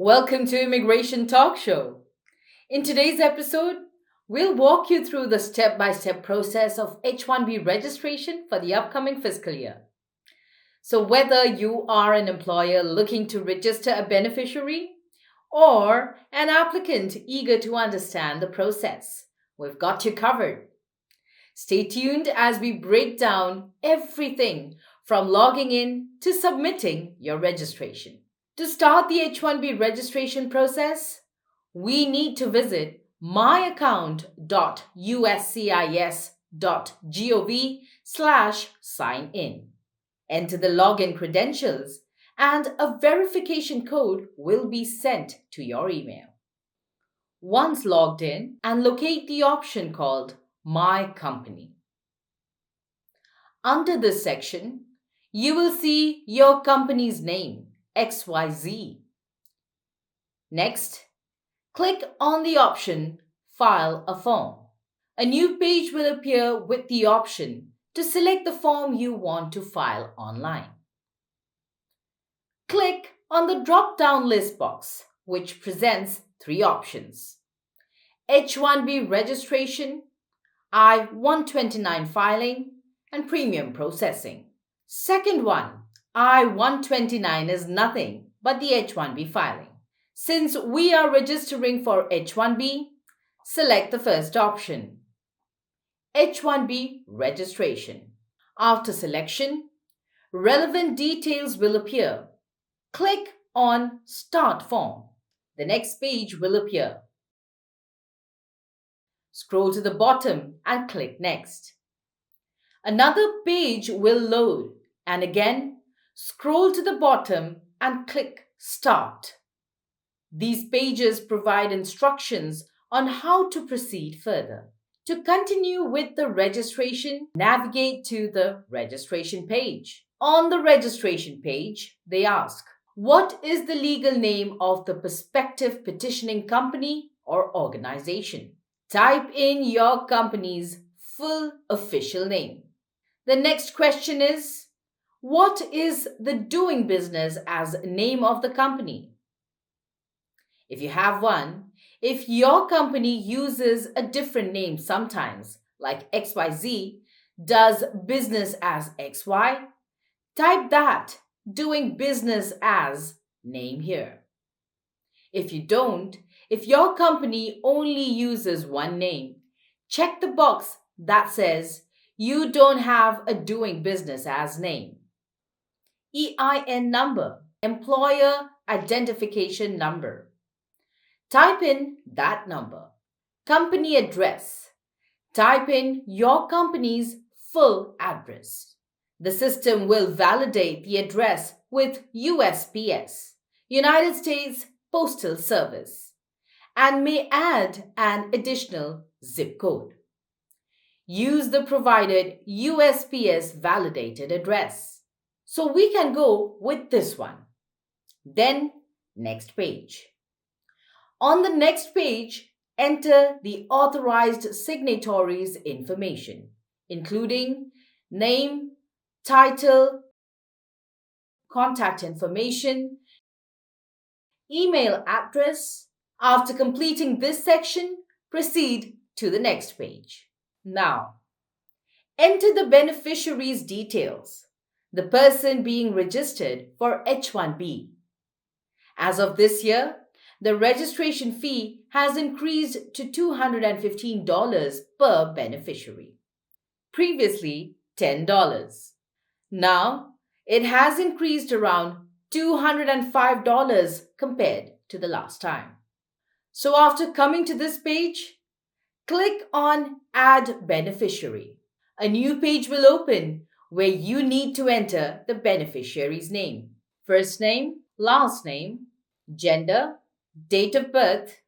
Welcome to Immigration Talk Show. In today's episode, we'll walk you through the step-by-step process of H-1B registration for the upcoming fiscal year. So whether you are an employer looking to register a beneficiary or an applicant eager to understand the process, we've got you covered. Stay tuned as we break down everything from logging in to submitting your registration. To start the H-1B registration process, we need to visit myaccount.uscis.gov/sign-in. Enter the login credentials and a verification code will be sent to your email. Once logged in, and locate the option called My Company. Under this section, you will see your company's name, XYZ. Next, click on the option File a Form. A new page will appear with the option to select the form you want to file online. Click on the drop-down list box, which presents three options: H-1B registration, I-129 filing, and premium processing. Second one, I-129 is nothing but the H-1B filing. Since we are registering for H-1B, select the first option, H-1B registration. After selection, relevant details will appear. Click on Start Form. The next page will appear. Scroll to the bottom and click Next. Another page will load, and again, scroll to the bottom and click Start. These pages provide instructions on how to proceed further. To continue with the registration, navigate to the registration page. On the registration page, they ask, what is the legal name of the prospective petitioning company or organization? Type in your company's full official name. The next question is, what is the doing business as name of the company? If you have one, if your company uses a different name sometimes, like XYZ does business as XY, type that doing business as name here. If you don't, if your company only uses one name, check the box that says you don't have a doing business as name. EIN number, employer identification number. Type in that number. Company address. Type in your company's full address. The system will validate the address with USPS, United States Postal Service, and may add an additional zip code. Use the provided USPS validated address. So we can go with this one. Then, next page. On the next page, enter the authorized signatories information, including name, title, contact information, email address. After completing this section, proceed to the next page. Now, enter the beneficiary's details, the person being registered for H-1B. As of this year, the registration fee has increased to $215 per beneficiary. Previously, $10. Now, it has increased around $205 compared to the last time. So after coming to this page, click on Add Beneficiary. A new page will open where you need to enter the beneficiary's name, first name, last name, gender, date of birth.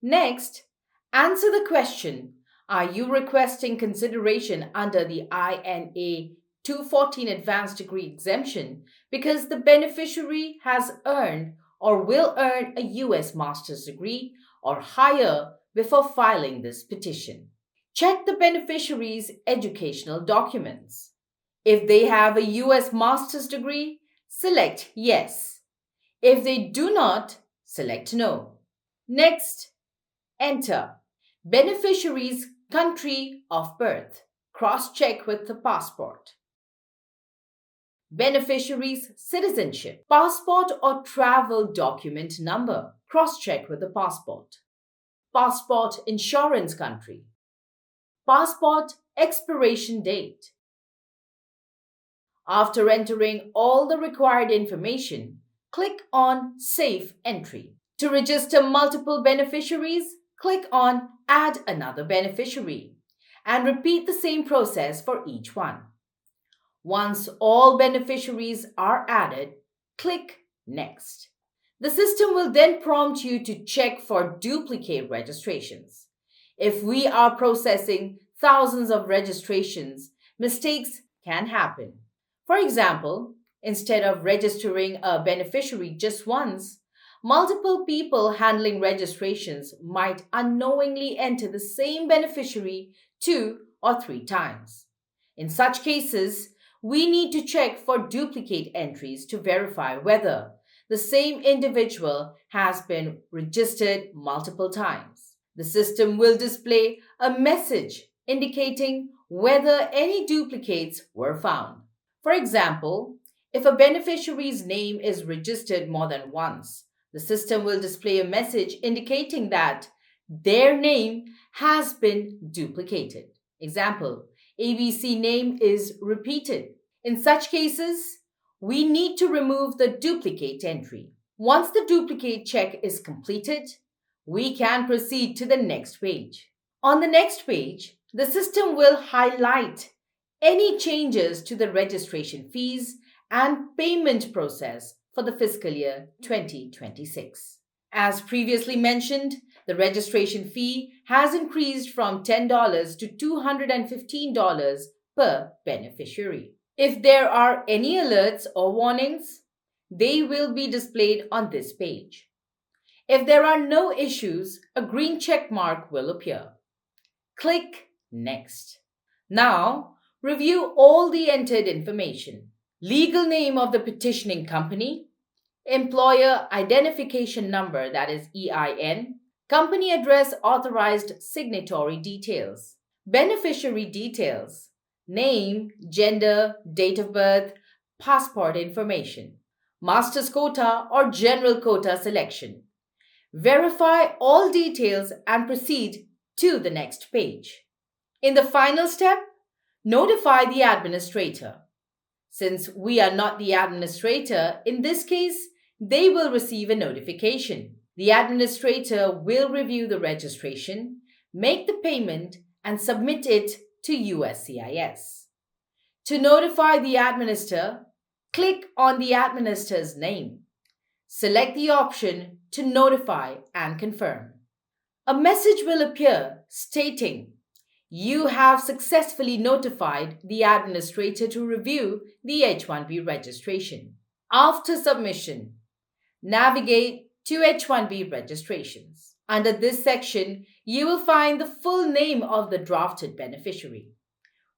Next, answer the question, are you requesting consideration under the INA 214 Advanced Degree Exemption because the beneficiary has earned or will earn a U.S. master's degree or higher before filing this petition? Check the beneficiary's educational documents. If they have a U.S. master's degree, select Yes. If they do not, Select No. Next, enter beneficiary's country of birth. Cross-check with the passport. Beneficiary's citizenship. Passport or travel document number. Cross-check with the passport. Passport insurance country. Passport expiration date. After entering all the required information, click on Save Entry. To register multiple beneficiaries, click on Add another beneficiary and repeat the same process for each one. Once all beneficiaries are added, click Next. The system will then prompt you to check for duplicate registrations. If we are processing thousands of registrations, mistakes can happen. For example, instead of registering a beneficiary just once, multiple people handling registrations might unknowingly enter the same beneficiary 2 or 3 times. In such cases, we need to check for duplicate entries to verify whether the same individual has been registered multiple times. The system will display a message indicating whether any duplicates were found. For example, if a beneficiary's name is registered more than once, the system will display a message indicating that their name has been duplicated. Example, ABC name is repeated. In such cases, we need to remove the duplicate entry. Once the duplicate check is completed, we can proceed to the next page. On the next page, the system will highlight any changes to the registration fees and payment process for the fiscal year 2026. As previously mentioned, the registration fee has increased from $10 to $215 per beneficiary. If there are any alerts or warnings, they will be displayed on this page. If there are no issues, a green check mark will appear. Click Next. Now, review all the entered information. Legal name of the petitioning company, employer identification number, that is EIN, company address, authorized signatory details, beneficiary details, name, gender, date of birth, passport information, master's quota or general quota selection. Verify all details and proceed to the next page. In the final step, notify the administrator. Since we are not the administrator, in this case, they will receive a notification. The administrator will review the registration, make the payment, and submit it to USCIS. To notify the administrator, click on the administrator's name. Select the option to notify and confirm. A message will appear stating, "You have successfully notified the administrator to review the H-1B registration." After submission, navigate to H-1B registrations. Under this section, you will find the full name of the drafted beneficiary.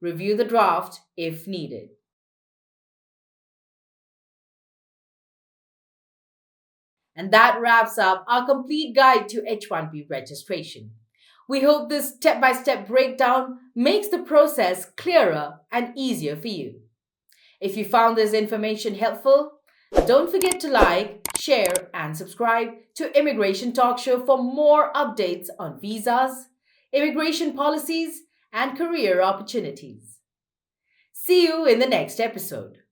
Review the draft if needed. And that wraps up our complete guide to H-1B registration. We hope this step-by-step breakdown makes the process clearer and easier for you. If you found this information helpful, don't forget to like, share, and subscribe to Immigration Talk Show for more updates on visas, immigration policies, and career opportunities. See you in the next episode.